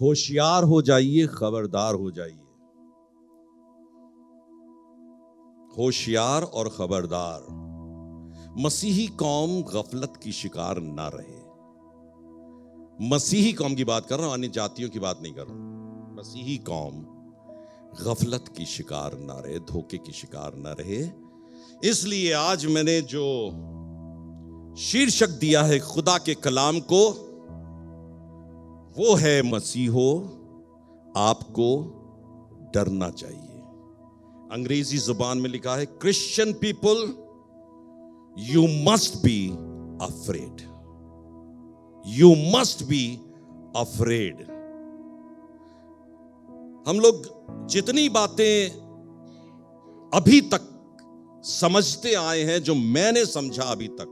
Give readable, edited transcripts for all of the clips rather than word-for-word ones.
होशियार हो जाइए, खबरदार हो जाइए। होशियार और खबरदार। मसीही कौम गफलत की शिकार ना रहे। मसीही कौम की बात कर रहा हूं, अन्य जातियों की बात नहीं कर रहा हूं। मसीही कौम गफलत की शिकार ना रहे, धोखे की शिकार ना रहे। इसलिए आज मैंने जो शीर्षक दिया है खुदा के कलाम को, वो है मसीहो आपको डरना चाहिए। अंग्रेजी जुबान में लिखा है, Christian people you must be afraid. You must be afraid. हम लोग जितनी बातें अभी तक समझते आए हैं, जो मैंने समझा अभी तक,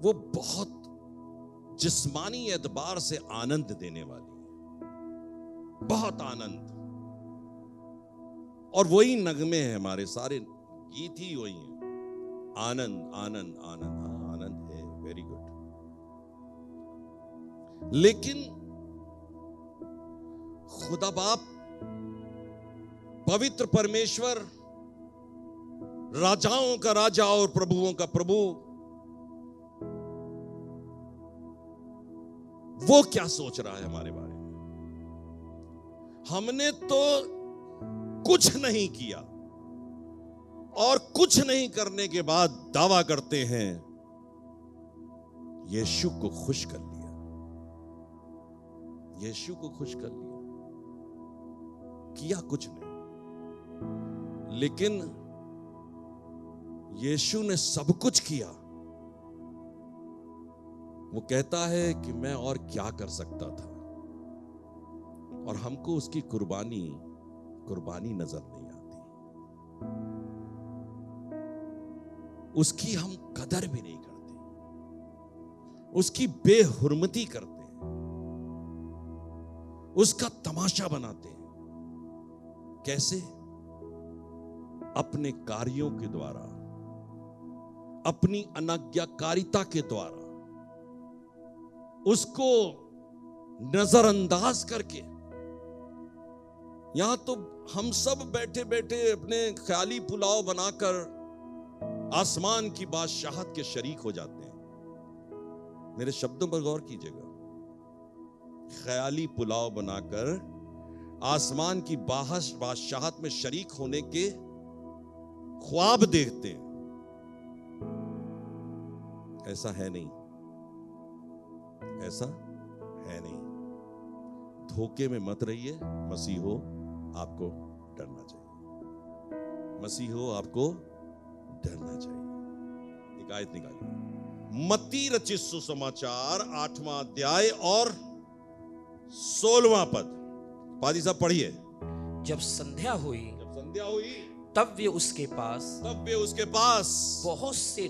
वो बहुत जिस्मानी एतबार से आनंद देने वाली है, बहुत आनंद। और वही नगमे हैं, हमारे सारे गीत ही वही हैं, आनंद आनंद आनंद। हाँ, आनंद है, वेरी गुड। लेकिन खुदा बाप, पवित्र परमेश्वर, राजाओं का राजा और प्रभुओं का प्रभु, वो क्या सोच रहा है हमारे बारे में? हमने तो कुछ नहीं किया और कुछ नहीं करने के बाद दावा करते हैं यीशु को खुश कर लिया, यीशु को खुश कर लिया। किया कुछ नहीं, लेकिन यीशु ने सब कुछ किया। वो कहता है कि मैं और क्या कर सकता था, और हमको उसकी कुर्बानी नजर नहीं आती। उसकी हम कदर भी नहीं करते, उसकी बेहुर्मती करते हैं, उसका तमाशा बनाते हैं। कैसे? अपने कार्यों के द्वारा, अपनी अनाज्ञाकारिता के द्वारा, उसको नजरअंदाज करके। यहां तो हम सब बैठे बैठे अपने ख्याली पुलाव बनाकर आसमान की बादशाहत के शरीक हो जाते हैं। मेरे शब्दों पर गौर कीजिएगा। ख्याली पुलाव बनाकर आसमान की बादशाहत में शरीक होने के ख्वाब देखते हैं। ऐसा है नहीं, ऐसा है नहीं। धोखे में मत रहिए। मसीहो आपको डरना चाहिए, मसीहो आपको डरना चाहिए। एक आयत निकालिए, मत्ती रचित सुसमाचार 8वां अध्याय और 16वां पद। पादी साहब पढ़िए। जब संध्या हुई तब वे उसके पास बहुत से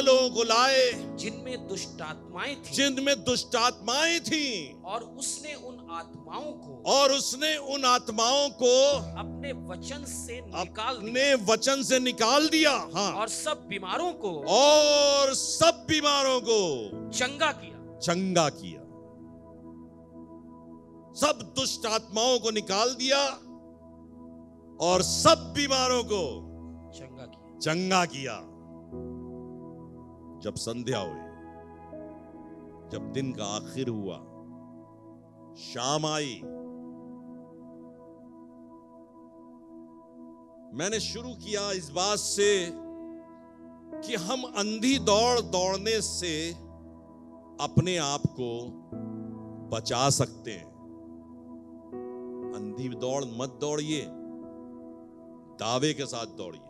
लोगों को लाए जिनमें दुष्टात्माएं थीं, और उसने उन आत्माओं को अपने वचन से निकाल दिया। हाँ, और सब बीमारों को चंगा किया। सब दुष्ट आत्माओं को निकाल दिया और सब बीमारों को चंगा किया। जब संध्या हुई, जब दिन का आखिर हुआ, शाम आई, मैंने शुरू किया इस बात से कि हम अंधी दौड़ने से अपने आप को बचा सकते हैं। अंधी दौड़ मत दौड़िए, दावे के साथ दौड़िए,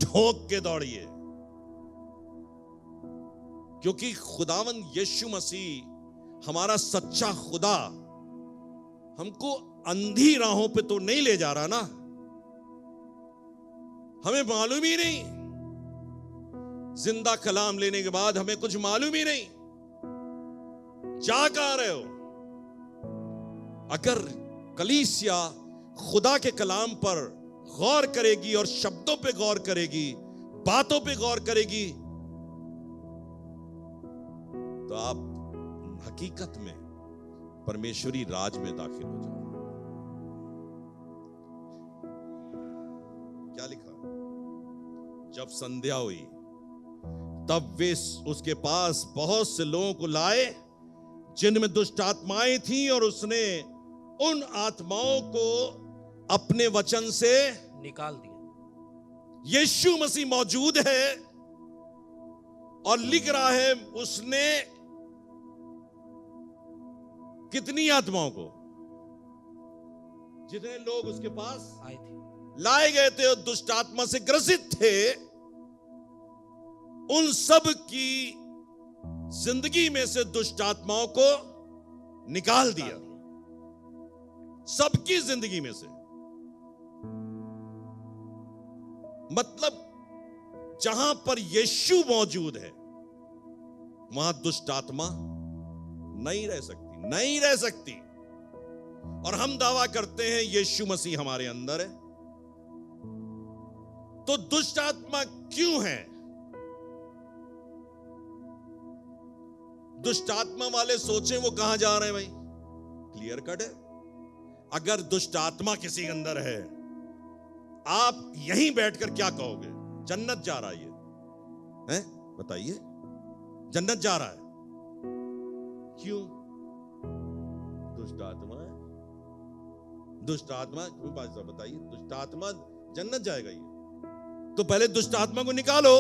ठोक के दौड़िए। क्योंकि खुदावंद यीशु मसीह हमारा सच्चा खुदा हमको अंधी राहों पे तो नहीं ले जा रहा ना। हमें मालूम ही नहीं, जिंदा कलाम लेने के बाद हमें कुछ मालूम ही नहीं जा कहां रहे हो। अगर कलीसिया खुदा के कलाम पर गौर करेगी और शब्दों पे गौर करेगी, बातों पे गौर करेगी, तो आप हकीकत में परमेश्वरी राज में दाखिल हो जाओ। क्या लिखा? जब संध्या हुई तब वे उसके पास बहुत से लोगों को लाए जिनमें दुष्ट आत्माएं थीं, और उसने उन आत्माओं को अपने वचन से निकाल दिया। यीशु मसीह मौजूद है और लिख रहा है उसने कितनी आत्माओं को, जितने लोग उसके पास आए थे, लाए गए थे और दुष्ट आत्मा से ग्रसित थे, उन सब की जिंदगी में से दुष्ट आत्माओं को निकाल दिया। सबकी जिंदगी में से। मतलब जहां पर यीशु मौजूद है वहां दुष्ट आत्मा नहीं रह सकती, नहीं रह सकती। और हम दावा करते हैं यीशु मसीह हमारे अंदर है, तो दुष्ट आत्मा क्यों है? दुष्ट आत्मा वाले सोचें वो कहां जा रहे हैं भाई? क्लियर कट है। अगर दुष्ट आत्मा किसी के अंदर है, आप यहीं बैठकर क्या कहोगे? जन्नत जा रहा है ये, हैं? बताइए, जन्नत जा रहा है। क्यों? दुष्ट आत्मा है। दुष्ट आत्मा क्यों? भाई साहब बताइए, दुष्ट आत्मा जन्नत जाएगा ये? तो पहले दुष्ट आत्मा को निकालो,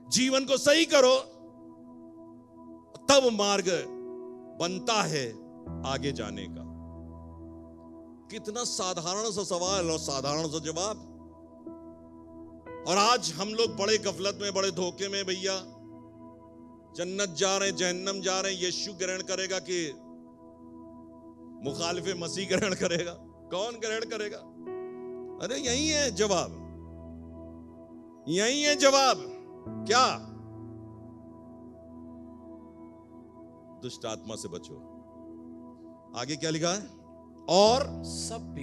जीवन को सही करो, तब मार्ग बनता है आगे जाने का। कितना साधारण सा सवाल और साधारण सा जवाब। और आज हम लोग बड़े गफलत में, बड़े धोखे में भैया। जन्नत जा रहे हैं, जहन्नम जा रहे हैं, यीशु ग्रहण करेगा कि मुखालिफे मसीह ग्रहण करेगा? कौन ग्रहण करेगा? अरे यही है जवाब, यही है जवाब। क्या? दुष्ट आत्मा से बचो। आगे क्या लिखा है? और सब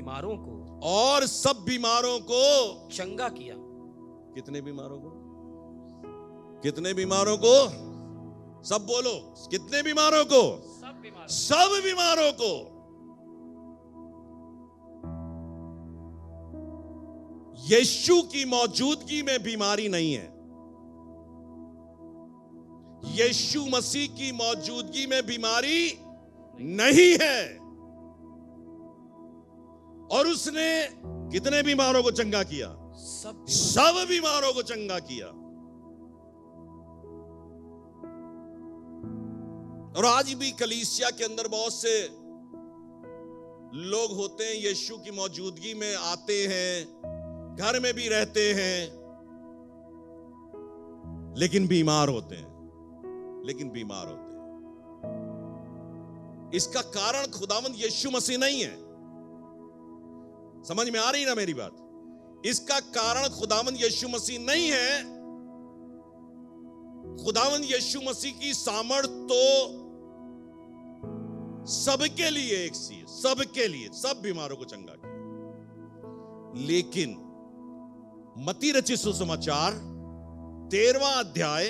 बीमारों को चंगा किया। कितने बीमारों को? कितने बीमारों को? सब बोलो, कितने बीमारों को? सब बीमारों को। यीशु की मौजूदगी में बीमारी नहीं है। यीशु मसीह की मौजूदगी में बीमारी नहीं है। और उसने कितने बीमारों को चंगा किया? सब बीमारों को चंगा किया। और आज भी कलीसिया के अंदर बहुत से लोग होते हैं, यीशु की मौजूदगी में आते हैं, घर में भी रहते हैं, लेकिन बीमार होते हैं। इसका कारण खुदावंद यीशु मसीह नहीं है। समझ में आ रही ना मेरी बात? इसका कारण खुदावंद यीशु मसीह नहीं है। खुदावंद यीशु मसीह की सामर्थ तो सबके लिए एक सी है, सबके लिए, सब बीमारों को चंगा किया। लेकिन मत्ती रचित सुसमाचार 13वां अध्याय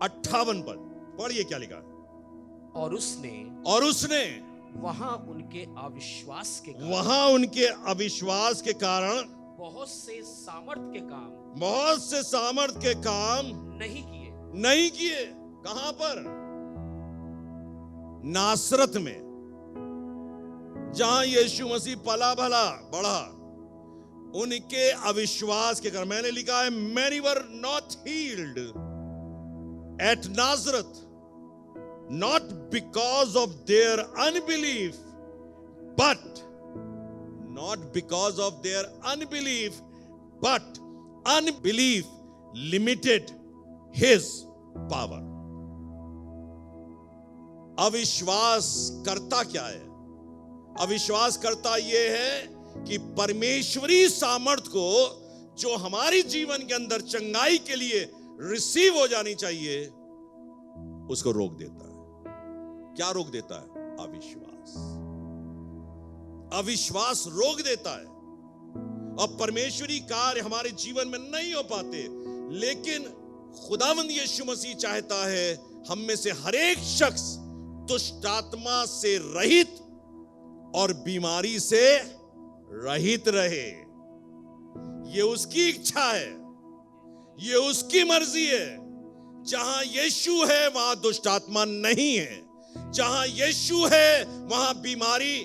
58 पद पढ़िए, क्या लिखा है? और उसने वहां उनके अविश्वास के कारण बहुत से सामर्थ के काम नहीं किए। कहां पर? नासरत में, जहां यीशु मसीह पला भला बढ़ा। उनके अविश्वास के कारण, मैंने लिखा है, many were not healed at Nazareth, not because of their unbelief, but unbelief limited his power. अविश्वास करता क्या है? अविश्वास करता यह है कि परमेश्वरी सामर्थ को, जो हमारी जीवन के अंदर चंगाई के लिए रिसीव हो जानी चाहिए, उसको रोक देता है। क्या रोक देता है? अविश्वास रोक देता है। अब परमेश्वरी कार्य हमारे जीवन में नहीं हो पाते, लेकिन खुदावंद यीशु मसीह चाहता है हम में से हर एक शख्स दुष्ट आत्मा से रहित और बीमारी से रहित रहे। ये उसकी इच्छा है, ये उसकी मर्जी है। जहां यीशु है वहां दुष्ट आत्मा नहीं है, जहां यीशु है वहां बीमारी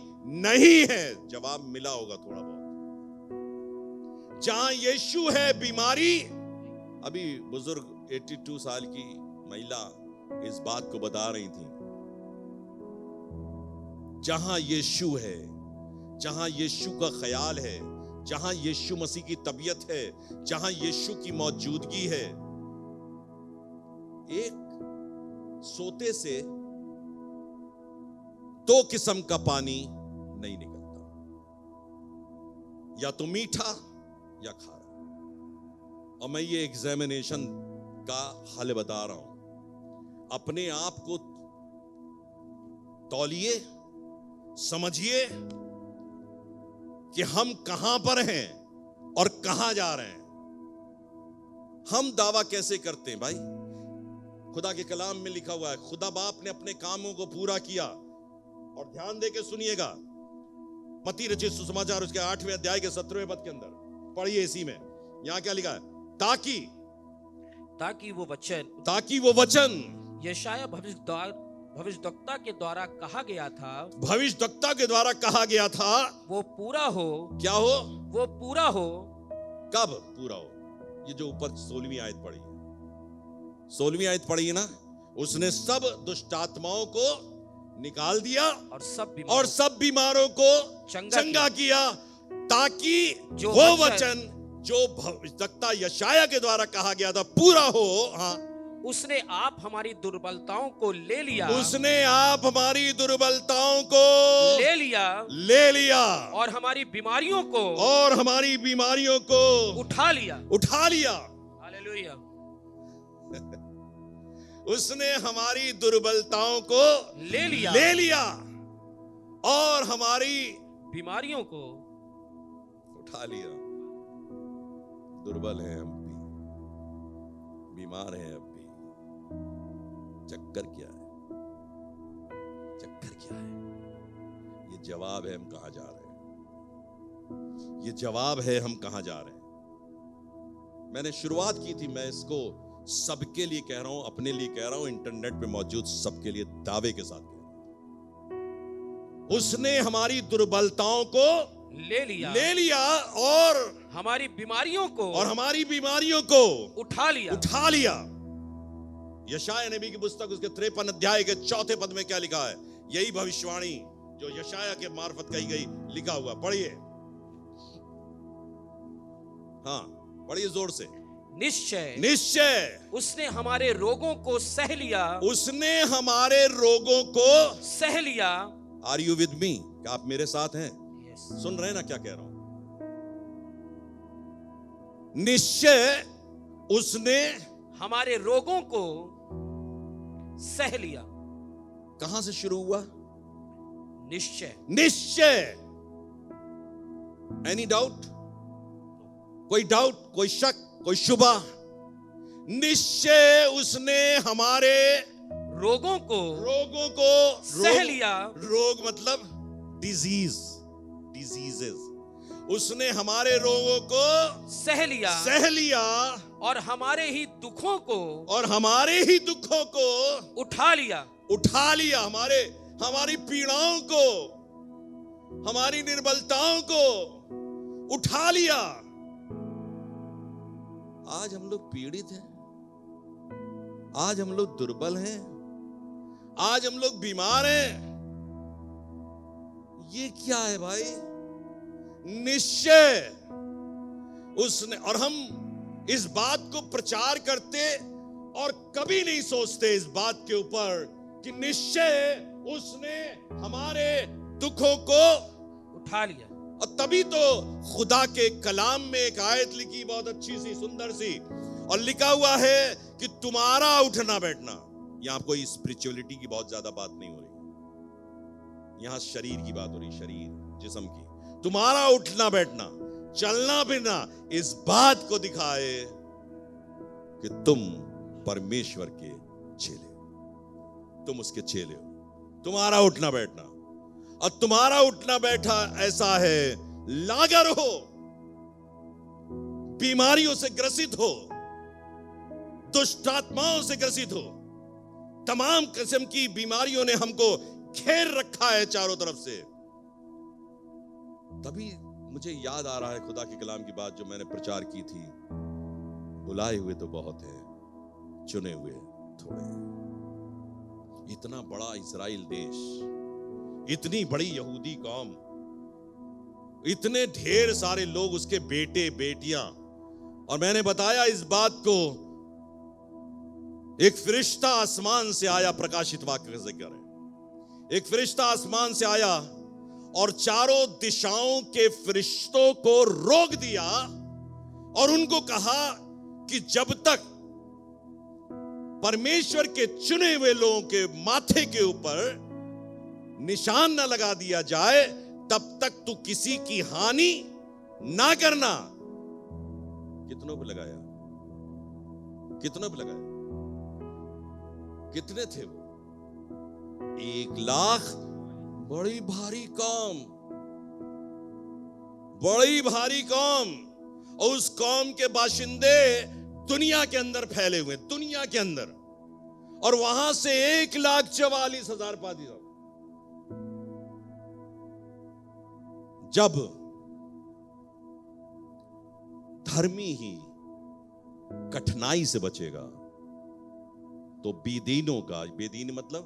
नहीं है। जवाब मिला होगा थोड़ा बहुत। जहां यीशु है बीमारी। अभी बुजुर्ग 82 साल की महिला इस बात को बता रही थी। जहां यीशु है, जहां यीशु का ख्याल है, जहां यीशु मसीह की तबीयत है, जहां यीशु की मौजूदगी है, एक सोते से 2 किस्म का पानी नहीं निकलता, या तो मीठा या खारा। और मैं ये एग्जामिनेशन का हल बता रहा हूं। अपने आप को तौलिए, समझिए कि हम कहां पर हैं और कहां जा रहे हैं। हम दावा कैसे करते हैं भाई? खुदा के कलाम में लिखा हुआ है, खुदा बाप ने अपने कामों को पूरा किया। और ध्यान दे के सुनिएगा, मत्ती रचित सुसमाचार उसके 8वें अध्याय के 17वें पद के अंदर पढ़िए। इसी में यहां क्या लिखा है? ताकि वो वचन यशायाह भविष्यद्वक्ता के द्वारा कहा गया था, भविष्यद्वक्ता के द्वारा कहा गया था, वो पूरा हो। क्या हो? वो पूरा हो। कब पूरा हो? ये जो ऊपर 16वीं आयत पढ़ी है, 16वीं आयत पढ़ी है ना, उसने सब दुष्ट आत्माओं को निकाल दिया और सब बीमारों को चंगा किया, ताकि वो वचन जो भविष्यद्वक्ता यशायाह के द्वारा कहा गया था पूरा हो। हाँ, उसने आप हमारी दुर्बलताओं को ले लिया, उसने आप हमारी दुर्बलताओं को ले लिया और हमारी बीमारियों को उठा लिया। हालेलुया। उसने हमारी दुर्बलताओं को ले लिया और हमारी बीमारियों को उठा लिया। दुर्बल हैं हम भी, बीमार हैं अब भी। चक्कर क्या है? ये जवाब है हम कहां जा रहे हैं। ये जवाब है हम कहां जा रहे हैं। मैंने शुरुआत की थी, मैं इसको सबके लिए कह रहा हूं, अपने लिए कह रहा हूं, इंटरनेट पे मौजूद सबके लिए दावे के साथ कह रहा हूं। उसने हमारी दुर्बलताओं को ले लिया और हमारी बीमारियों को उठा लिया। यशायाह नबी की पुस्तक उसके 53 अध्याय के 4 पद में क्या लिखा है? यही भविष्यवाणी जो यशायाह के मार्फत कही गई लिखा हुआ। पढ़िए, हाँ पढ़िए जोर से। निश्चय उसने हमारे रोगों को सह लिया। Are you with me? क्या आप मेरे साथ हैं? सुन रहे हैं ना क्या कह रहा हूं? निश्चय उसने हमारे रोगों को सह लिया। कहां से शुरू हुआ? निश्चय। Any doubt? कोई शक, कोई शुबा? निश्चय उसने हमारे रोगों को सह लिया। रोग मतलब डिजीजेस। उसने हमारे रोगों को सह लिया और हमारे ही दुखों को उठा लिया। हमारी पीड़ाओं को, हमारी निर्बलताओं को उठा लिया। आज हम लोग पीड़ित हैं, आज हम लोग दुर्बल हैं, आज हम लोग बीमार हैं। ये क्या है भाई? निश्चय उसने, और हम इस बात को प्रचार करते और कभी नहीं सोचते इस बात के ऊपर कि निश्चय उसने हमारे दुखों को उठा लिया। और तभी तो खुदा के कलाम में एक आयत लिखी, बहुत अच्छी सी, सुंदर सी, और लिखा हुआ है कि तुम्हारा उठना बैठना। यहां कोई स्पिरिचुअलिटी की बहुत ज्यादा बात नहीं हो रही, यहां शरीर की बात हो रही, शरीर जिस्म की। तुम्हारा उठना बैठना, चलना फिरना इस बात को दिखाए कि तुम परमेश्वर के चेले हो, तुम उसके चेले हो। तुम्हारा उठना बैठना, और तुम्हारा उठना बैठा ऐसा है, लागर हो, बीमारियों से ग्रसित हो, दुष्ट आत्माओं से ग्रसित हो, तमाम किस्म की बीमारियों ने हमको घेर रखा है चारों तरफ से। तभी मुझे याद आ रहा है खुदा के कलाम की बात जो मैंने प्रचार की थी, बुलाए हुए तो बहुत हैं, चुने हुए थोड़े। इतना बड़ा इजराइल देश, इतनी बड़ी यहूदी कौम, इतने ढेर सारे लोग, उसके बेटे बेटियां, और मैंने बताया इस बात को, एक फरिश्ता आसमान से आया, प्रकाशित वाक्य का जिक्र है, एक फरिश्ता आसमान से आया और चारों दिशाओं के फरिश्तों को रोक दिया और उनको कहा कि जब तक परमेश्वर के चुने हुए लोगों के माथे के ऊपर निशान न लगा दिया जाए तब तक तू किसी की हानि ना करना। कितनों पे लगाया? कितनों पे लगाया? कितने थे वो? 1,00,000। बड़ी भारी कौम, बड़ी भारी कौम, और उस कौम के बाशिंदे दुनिया के अंदर फैले हुए, दुनिया के अंदर, और वहां से 1,44,000 पादी। जब धर्मी ही कठिनाई से बचेगा तो बेदीनों का, बेदीन मतलब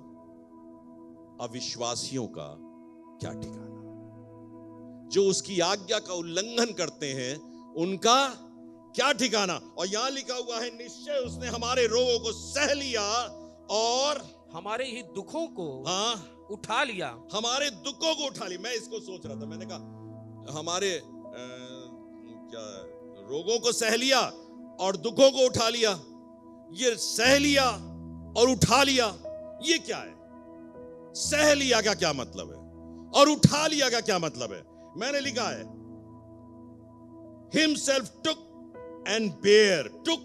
अविश्वासियों का क्या ठिकाना। जो उसकी आज्ञा का उल्लंघन करते हैं उनका क्या ठिकाना। और यहां लिखा हुआ है, निश्चय उसने हमारे रोगों को सह लिया और हमारे ही दुखों को उठा लिया। हमारे दुखों को उठा लिया। मैं इसको सोच रहा था, मैंने कहा हमारे क्या रोगों को सह लिया और दुखों को उठा लिया। ये सह लिया और उठा लिया, ये क्या है? सह लिया का क्या मतलब है और उठा लिया का क्या मतलब है? मैंने लिखा है himself took and bear। took,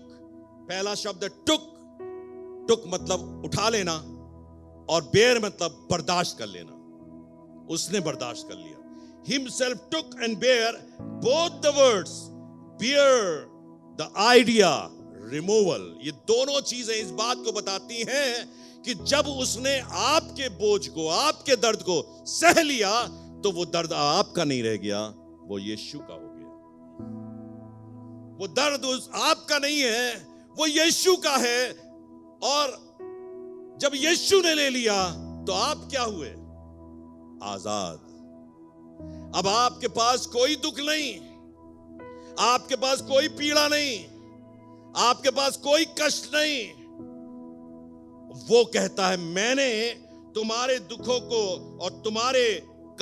पहला शब्द took, took मतलब उठा लेना, और bear मतलब बर्दाश्त कर लेना। उसने बर्दाश्त कर लिया। himself took and bear, both the words bear, the idea, removal। ये दोनों चीजें इस बात को बताती हैं कि जब उसने आपके बोझ को, आपके दर्द को सह लिया तो वो दर्द आपका नहीं रह गया, वो यीशु का हो गया। वो दर्द आपका नहीं है, वो यीशु का है। और जब यीशु ने ले लिया तो आप क्या हुए? आजाद। अब आपके पास कोई दुख नहीं, आपके पास कोई पीड़ा नहीं, आपके पास कोई कष्ट नहीं। वो कहता है मैंने तुम्हारे दुखों को और तुम्हारे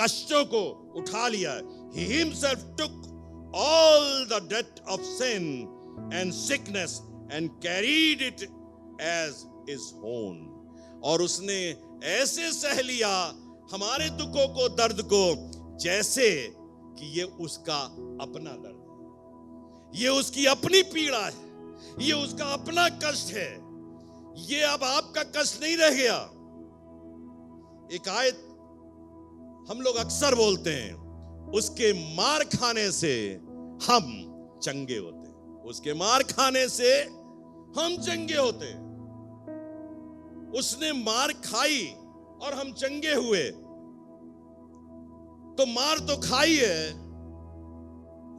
कष्टों को उठा लिया है। He himself took all the debt of sin and sickness and carried it as his own। और उसने ऐसे सह लिया हमारे दुखों को, दर्द को, जैसे कि ये उसका अपना दर्द है, ये उसकी अपनी पीड़ा है, ये उसका अपना कष्ट है। ये अब आपका कष्ट नहीं रह गया। एक आयत हम लोग अक्सर बोलते हैं, उसके मार खाने से हम चंगे होते हैं। उसके मार खाने से हम चंगे होते हैं। उसने मार खाई और हम चंगे हुए। तो मार तो खाई है,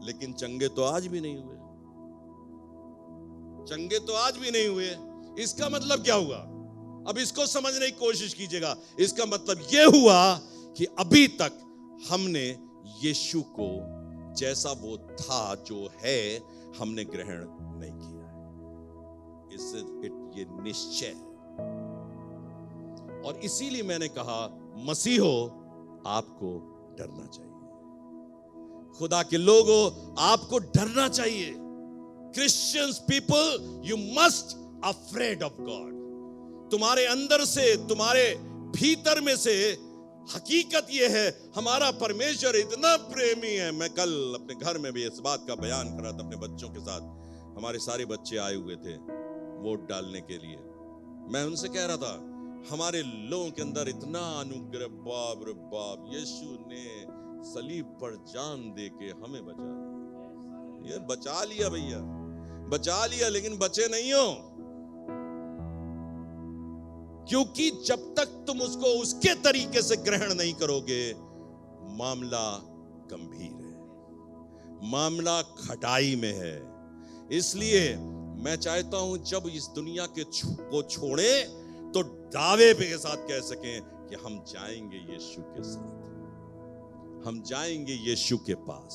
लेकिन चंगे तो आज भी नहीं हुए। चंगे तो आज भी नहीं हुए। इसका मतलब क्या हुआ? अब इसको समझने की कोशिश कीजिएगा। इसका मतलब यह हुआ कि अभी तक हमने यीशु को जैसा वो था, जो है, हमने ग्रहण नहीं किया है। ये निश्चय है। और इसीलिए मैंने कहा मसीहो आपको डरना चाहिए। खुदा के लोगों, आपको डरना चाहिए। Christians people, you must afraid of God. तुम्हारे अंदर से, तुम्हारे भीतर में से हकीकत यह है, हमारा परमेश्वर इतना प्रेमी है। मैं कल अपने घर में भी इस बात का बयान कर रहा था अपने बच्चों के साथ। हमारे सारे बच्चे आए हुए थे वोट डालने के लिए। मैं उनसे कह रहा था हमारे लोगों के अंदर इतना अनुग्रह, बाप रे बाप, यीशु ने सलीब पर जान दे के हमें बचा लिया। ये बचा लिया भैया, बचा लिया, लेकिन बचे नहीं हो, क्योंकि जब तक तुम उसको उसके तरीके से ग्रहण नहीं करोगे, मामला गंभीर है, मामला खटाई में है। इसलिए मैं चाहता हूं जब इस दुनिया को छोड़े तो दावे के साथ कह सकें कि हम जाएंगे यीशु के साथ, हम जाएंगे यीशु के पास,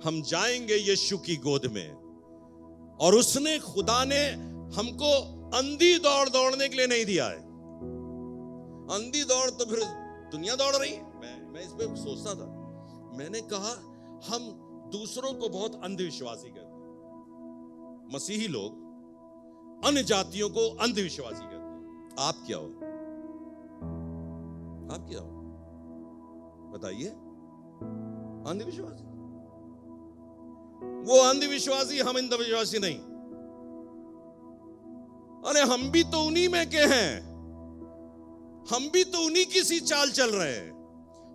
हम जाएंगे यीशु की गोद में। और उसने, खुदा ने हमको अंधी दौड़ दौड़ने के लिए नहीं दिया है। अंधी दौड़ तो फिर दुनिया दौड़ रही है। मैं इस पे सोचता था, मैंने कहा हम दूसरों को बहुत अंधविश्वासी कहते हैं, मसीही लोग अन्य जातियों को अंधविश्वासी कहते हैं। आप क्या हो? आप क्या हो बताइए? अंधविश्वासी। वो अंधविश्वासी, हम अंधविश्वासी नहीं। अरे हम भी तो उन्हीं में के हैं, हम भी तो उन्हीं की सी चाल चल रहे हैं।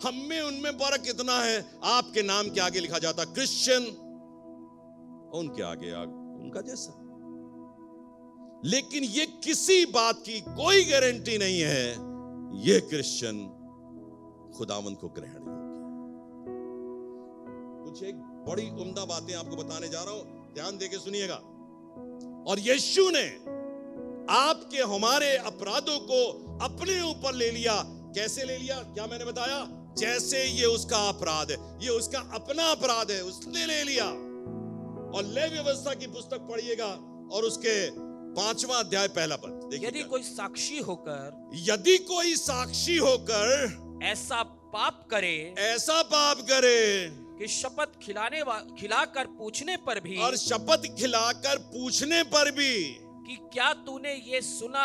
हम में उनमें फर्क कितना है? आपके नाम के आगे लिखा जाता क्रिश्चियन, उनके आगे उनका जैसा। लेकिन ये किसी बात की कोई गारंटी नहीं है ये क्रिश्चियन खुदावंद को ग्रहण योग्य। कुछ एक बड़ी उम्दा बातें आपको बताने जा रहा हूं, ध्यान देके सुनिएगा। और यीशु ने आपके हमारे अपराधों को अपने ऊपर ले लिया। कैसे ले लिया? क्या मैंने बताया? जैसे ये उसका अपराध है, ये उसका अपना अपराध है, उसने ले लिया। और लेवी व्यवस्था की पुस्तक पढ़िएगा और उसके 5वां अध्याय पहला पद। यदि कोई साक्षी होकर, यदि कोई साक्षी होकर ऐसा पाप करे, ऐसा पाप करे कि शपथ खिलाकर पूछने पर भी, और शपथ खिलाकर पूछने पर भी कि क्या तूने ये सुना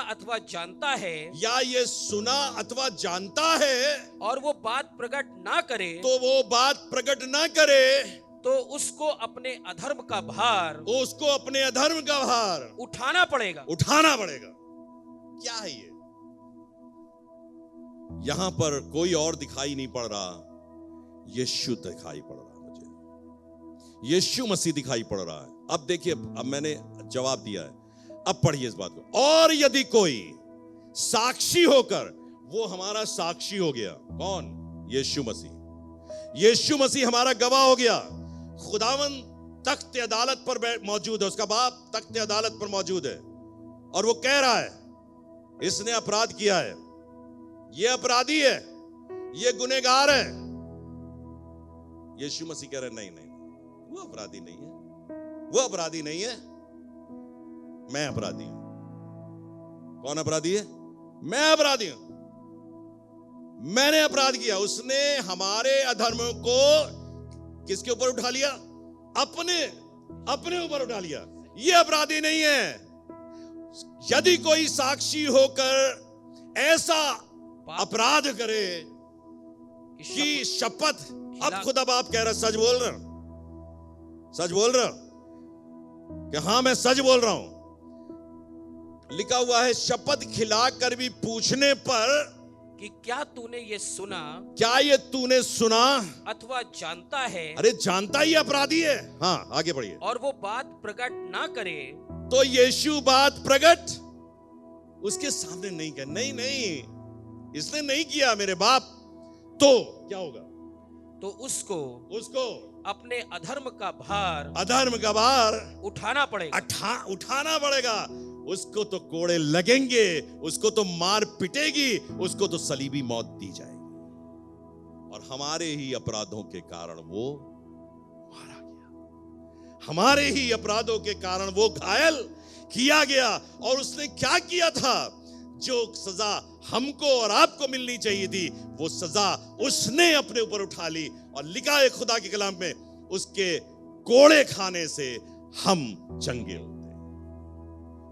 अथवा जानता है, या ये सुना अथवा जानता है, और वो बात प्रकट ना करे, तो वो बात प्रकट ना करे, तो उसको अपने अधर्म का भार, उसको अपने अधर्म का भार उठाना पड़ेगा। उठाना पड़ेगा। क्या है ये? यहां पर कोई और दिखाई नहीं पड़ रहा, यीशु दिखाई पड़ रहा है मुझे, यीशु मसीह दिखाई पड़ रहा है। अब देखिए, अब मैंने जवाब दिया है, अब पढ़िए इस बात को। और यदि कोई साक्षी होकर, वो हमारा साक्षी हो गया, कौन? यीशु मसीह। यीशु मसीह हमारा गवाह हो गया। खुदावन तख्त अदालत पर मौजूद है, उसका बाप तख्त अदालत पर मौजूद है, और वो कह रहा है इसने अपराध किया है, ये अपराधी है, ये गुनहगार है। यीशु मसीह कह रहे नहीं नहीं, वो अपराधी नहीं है, वो अपराधी नहीं है, मैं अपराधी हूं। कौन अपराधी है? मैं अपराधी हूं, मैंने अपराध किया। उसने हमारे अधर्मों को किसके ऊपर उठा लिया? अपने ऊपर उठा लिया। ये अपराधी नहीं है। यदि कोई साक्षी होकर ऐसा अपराध करे कि शपथ, अब आप कह रहे सच बोल रहे हो, सच बोल रहे हो कि हाँ मैं सच बोल रहा हूं। लिखा हुआ है शपथ खिलाकर भी पूछने पर कि क्या तूने ये सुना, क्या ये तूने सुना अथवा जानता है। अरे जानता ही अपराधी है। हाँ आगे बढ़िए। और वो बात प्रकट ना करे, तो यीशु बात प्रकट उसके सामने नहीं कर, नहीं नहीं इसने नहीं किया मेरे बाप, तो क्या होगा? तो उसको अपने अधर्म का भार उठाना पड़ेगा। उठाना पड़ेगा। उसको तो कोड़े लगेंगे, उसको तो मार पिटेगी, उसको तो सलीबी मौत दी जाएगी। और हमारे ही अपराधों के कारण वो मारा गया, हमारे ही अपराधों के कारण वो घायल किया गया। और उसने क्या किया था? जो सजा हमको और आपको मिलनी चाहिए थी, वो सजा उसने अपने ऊपर उठा ली। और लिखा है खुदा के कलाम में, उसके कोड़े खाने से हम चंगे होते,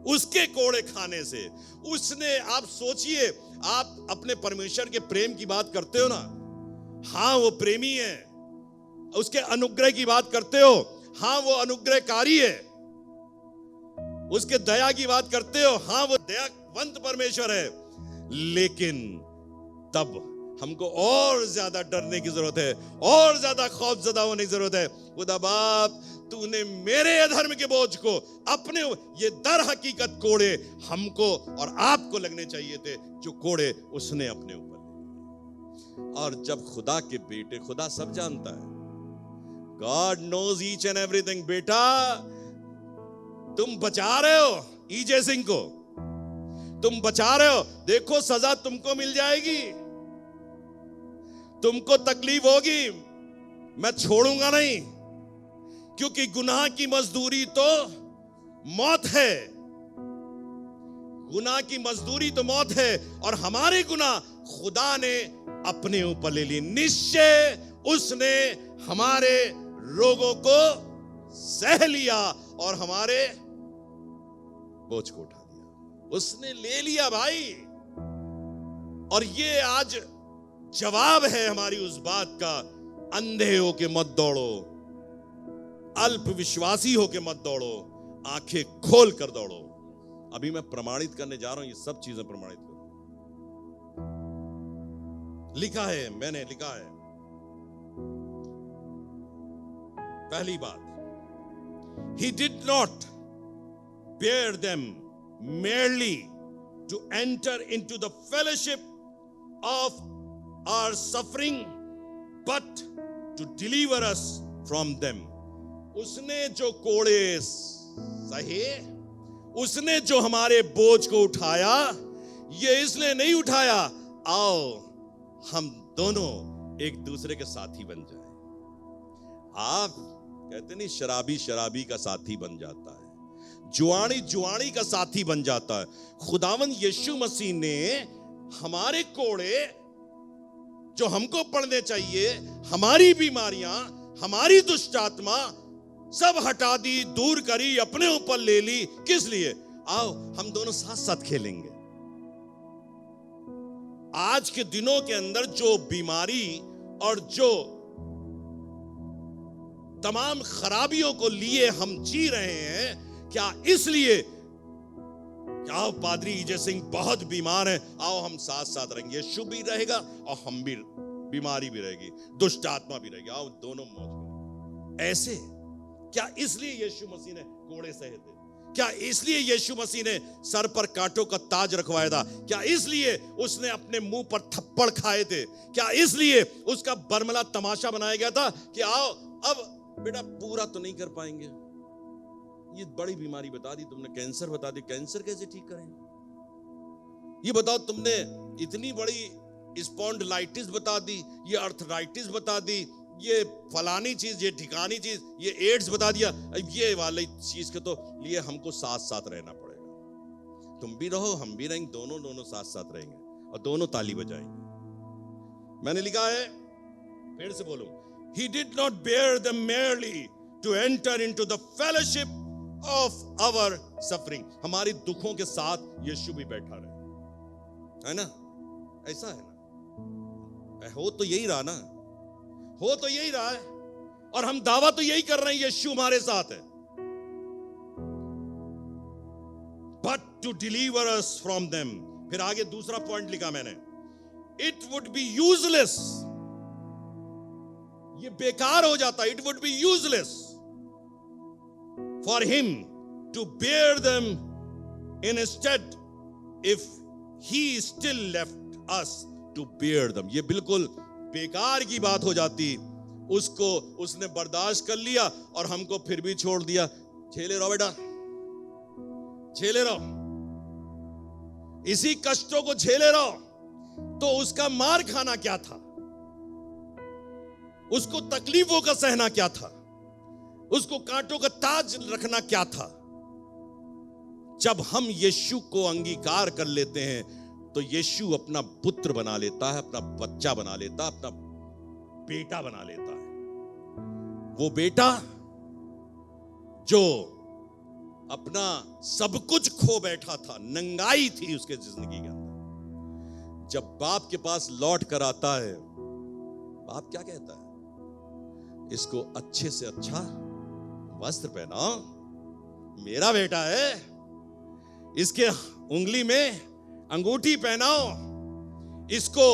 उसके कोड़े खाने से। उसने, आप सोचिए, आप अपने परमेश्वर के प्रेम की बात करते हो ना, हाँ वो प्रेमी है। उसके अनुग्रह की बात करते हो, हाँ वो अनुग्रहकारी है। उसके दया की बात करते हो, हाँ वो दया शक्तिवंत परमेश्वर है, लेकिन तब हमको और ज्यादा डरने की जरूरत है, और ज्यादा खौफजदा होने की जरूरत है। खुदा बाप, तूने मेरे अधर्म के बोझ को अपने, ये दर हकीकत कोड़े हमको और आपको लगने चाहिए थे, जो कोड़े उसने अपने ऊपर लिए। और जब खुदा के बेटे, खुदा सब जानता है, God knows each and everything. बेटा, तुम बचा रहे हो ईजे सिंह को, तुम बचा रहे हो, देखो सजा तुमको मिल जाएगी, तुमको तकलीफ होगी, मैं छोड़ूंगा नहीं, क्योंकि गुनाह की मजदूरी तो मौत है, गुनाह की मजदूरी तो मौत है, और हमारे गुनाह खुदा ने अपने ऊपर ले लिए। निश्चय उसने हमारे रोगों को सह लिया और हमारे बोझ को उठा दिया, उसने ले लिया भाई। और ये आज जवाब है हमारी उस बात का, अंधे होके मत दौड़ो, अल्प विश्वासी होके मत दौड़ो, आंखें खोल कर दौड़ो। अभी मैं प्रमाणित करने जा रहा हूं, ये सब चीजें प्रमाणित करूं। लिखा है, मैंने लिखा है, पहली बात, He did not bear them merely to enter into the fellowship of our suffering, but to deliver us from them. उसने जो कोड़े सहे, उसने जो हमारे बोझ को उठाया, ये इसलिए नहीं उठाया, आओ हम दोनों एक दूसरे के साथी बन जाए। आप कहते नहीं, शराबी शराबी का साथी बन जाता है, जुआनी जुआनी का साथी बन जाता है। खुदावन यीशु मसीह ने हमारे कोड़े जो हमको पड़ने चाहिए, हमारी बीमारियां, हमारी दुष्ट आत्मा सब हटा दी, दूर करी, अपने ऊपर ले ली। किस लिए? आओ हम दोनों साथ साथ खेलेंगे। आज के दिनों के अंदर जो बीमारी और जो तमाम खराबियों को लिए हम जी रहे हैं, क्या इसलिए क्या आओ पादरी ईजे सिंह बहुत बीमार है, आओ हम साथ साथ रहेंगे, यीशु भी रहेगा और हम भी, बीमारी भी रहेगी, दुष्ट आत्मा भी रहेगी, आओ दोनों मौज करें। ऐसे क्या इसलिए यीशु मसीह ने कोड़े सहे थे? क्या इसलिए यीशु मसीह ने सर पर कांटों का ताज रखवाया था? क्या इसलिए उसने अपने मुंह पर थप्पड़ खाए थे? क्या इसलिए उसका बरमला तमाशा बनाया गया था कि आओ अब बेटा पूरा तो नहीं कर पाएंगे, ये बड़ी बीमारी बता दी तुमने, कैंसर बता दी, कैंसर कैसे ठीक करें? ये बताओ, तुमने इतनी बड़ी स्पॉन्डिलाइटिस बता दी, ये अर्थराइटिस बता दी, ये फलानी चीज, ये ठिकानी चीज, ये एड्स बता दिया, ये वाली चीज के तो लिए हमको साथ साथ रहना पड़ेगा। तुम भी रहो, हम भी रहेंगे, दोनों साथ साथ रहेंगे और दोनों ताली बजाएंगे। मैंने लिखा है, फिर से बोलूं, He did not bear them merely to enter into the fellowship of our suffering. हमारी दुखों के साथ यीशु भी बैठा रहे, है ना? ऐसा है ना? हो तो यही रहा ना, हो तो यही रहा है, और हम दावा तो यही कर रहे हैं, यीशु हमारे साथ है। But to deliver us from them. फिर आगे दूसरा पॉइंट लिखा मैंने, It would be useless. ये बेकार हो जाता, it would be useless for him to bear them instead if he still left us to bear them. ये बिल्कुल बेकार की बात हो जाती, उसको उसने बर्दाश्त कर लिया और हमको फिर भी छोड़ दिया। झेले रहो बेटा, झेले रहो, इसी कष्टों को झेले रहो। तो उसका मार खाना क्या था? उसको तकलीफों का सहना क्या था? उसको कांटों का ताज रखना क्या था? जब हम यीशु को अंगीकार कर लेते हैं तो यीशु अपना पुत्र बना लेता है, अपना बच्चा बना लेता है, अपना बेटा बना लेता है। वो बेटा जो अपना सब कुछ खो बैठा था, नंगाई थी उसके जिंदगी के अंदर, जब बाप के पास लौट कर आता है, बाप क्या कहता है? इसको अच्छे से अच्छा वस्त्र पहनाओ, मेरा बेटा है, इसके उंगली में अंगूठी पहनाओ, इसको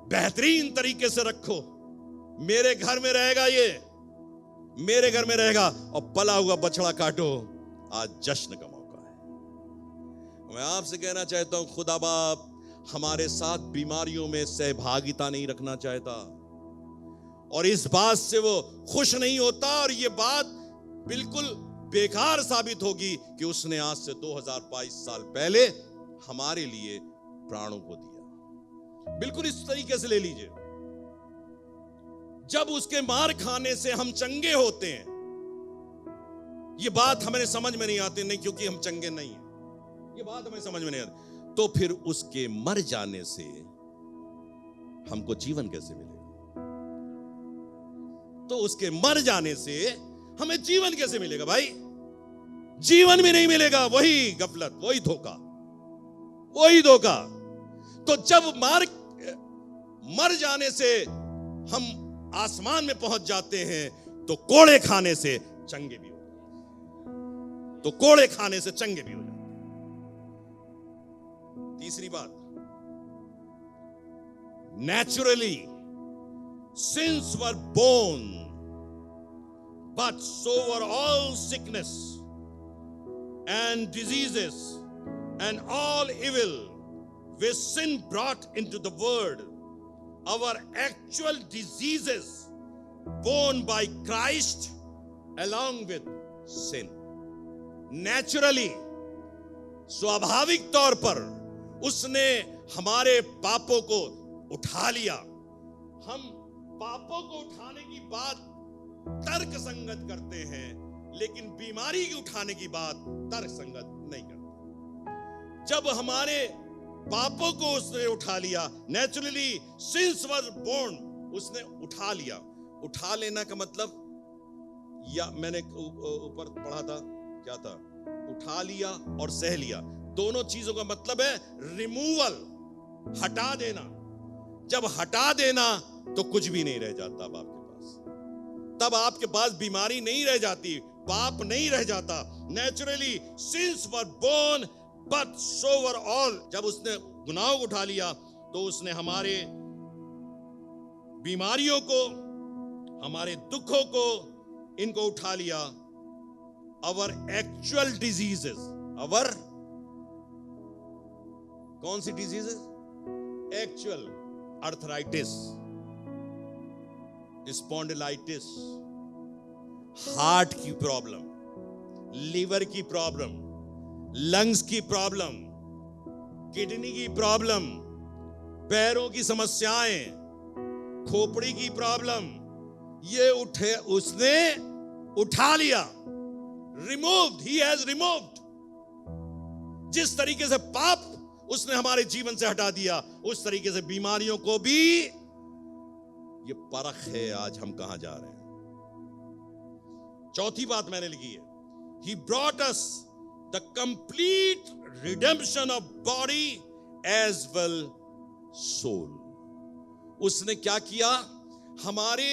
बेहतरीन तरीके से रखो, मेरे घर में रहेगा, ये मेरे घर में रहेगा, और पला हुआ बछड़ा काटो, आज जश्न का मौका है। मैं आपसे कहना चाहता हूं, खुदा बाप हमारे साथ बीमारियों में सहभागिता नहीं रखना चाहता, और इस बात से वो खुश नहीं होता, और ये बात बिल्कुल बेकार साबित होगी कि उसने आज से 2022 साल पहले हमारे लिए प्राणों को दिया। बिल्कुल इस तरीके से ले लीजिए, जब उसके मार खाने से हम चंगे होते हैं, ये बात हमें समझ में नहीं आती, नहीं क्योंकि हम चंगे नहीं हैं, ये बात हमें समझ में नहीं आती, तो फिर उसके मर जाने से हमको जीवन कैसे मिलेगा? तो उसके मर जाने से हमें जीवन कैसे मिलेगा भाई? जीवन भी नहीं मिलेगा, वही गफलत, वही धोखा, वही धोखा। तो जब मर जाने से हम आसमान में पहुंच जाते हैं, तो कोड़े खाने से चंगे भी हो जाते, तो कोड़े खाने से चंगे भी हो जाते। तीसरी बात, naturally sins were born, but so were all sickness and diseases and all evil which sin brought into the world. Our actual diseases borne by Christ along with sin. Naturally, स्वाभाविक तौर पर उसने हमारे पापों को उठा लिया। हम पापों को उठाने की बात तर्क संगत करते हैं, लेकिन बीमारी की उठाने की बात तर्क संगत नहीं करते। जब हमारे पापों को उसने उठा लिया, नेचुरली सिंस वर बोर्न, उसने उठा लिया। उठा लेना का मतलब, या मैंने ऊपर पढ़ा था, क्या था? उठा लिया और सह लिया, दोनों चीजों का मतलब है रिमूवल, हटा देना। जब हटा देना तो कुछ भी नहीं रह जाता अब आपके पास, तब आपके पास बीमारी नहीं रह जाती, पाप नहीं रह जाता। Naturally sins were born but so were all. जब उसने गुनाहों को उठा लिया तो उसने हमारे बीमारियों को, हमारे दुखों को, इनको उठा लिया। अवर एक्चुअल डिजीजेस, अवर कौन सी diseases? Actual, arthritis, spondylitis, heart की प्रॉब्लम, लीवर की प्रॉब्लम, लंग्स की प्रॉब्लम, किडनी की प्रॉब्लम, पैरों की समस्याएं, खोपड़ी की प्रॉब्लम, ये उठे, उसने उठा लिया। Removed, he has removed. जिस तरीके से पाप उसने हमारे जीवन से हटा दिया, उस तरीके से बीमारियों को भी। ये परख है आज हम कहां जा रहे हैं। चौथी बात मैंने लिखी है, he brought us the complete redemption of body as well soul. उसने क्या किया? हमारे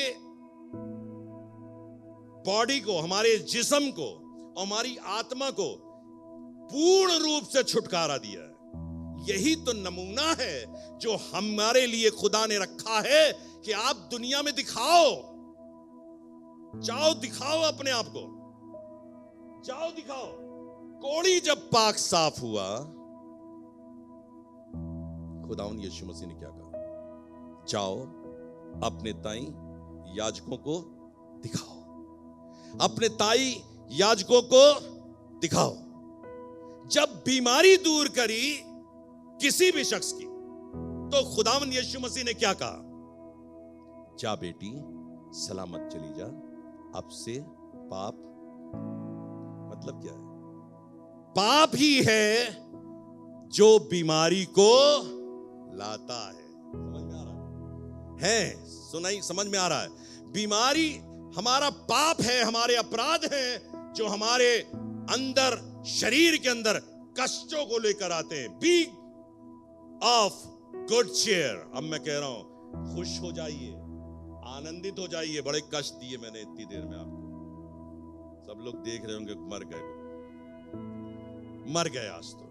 बॉडी को, हमारे जिस्म को, हमारी आत्मा को पूर्ण रूप से छुटकारा दिया है। यही तो नमूना है जो हमारे लिए खुदा ने रखा है कि आप दुनिया में दिखाओ, जाओ दिखाओ अपने आप को, जाओ दिखाओ। कोड़ी जब पाक साफ हुआ, खुदावंद यीशु मसीह ने क्या कहा? जाओ अपने ताई याजकों को दिखाओ, अपने ताई याजकों को दिखाओ। जब बीमारी दूर करी किसी भी शख्स की, तो खुदावंद यीशु मसीह ने क्या कहा? जा बेटी सलामत चली जा, अब से पाप, मतलब क्या है? पाप ही है जो बीमारी को लाता है। समझ में आ रहा है? सुनाई, समझ में आ रहा है? बीमारी हमारा पाप है, हमारे अपराध हैं जो हमारे अंदर, शरीर के अंदर कष्टों को लेकर आते हैं। Be of good cheer. अब मैं कह रहा हूं, खुश हो जाइए, आनंदित हो जाइए। बड़े कष्ट दिए मैंने इतनी देर में आपको, सब लोग देख रहे होंगे, मर गए। मर गए आज तो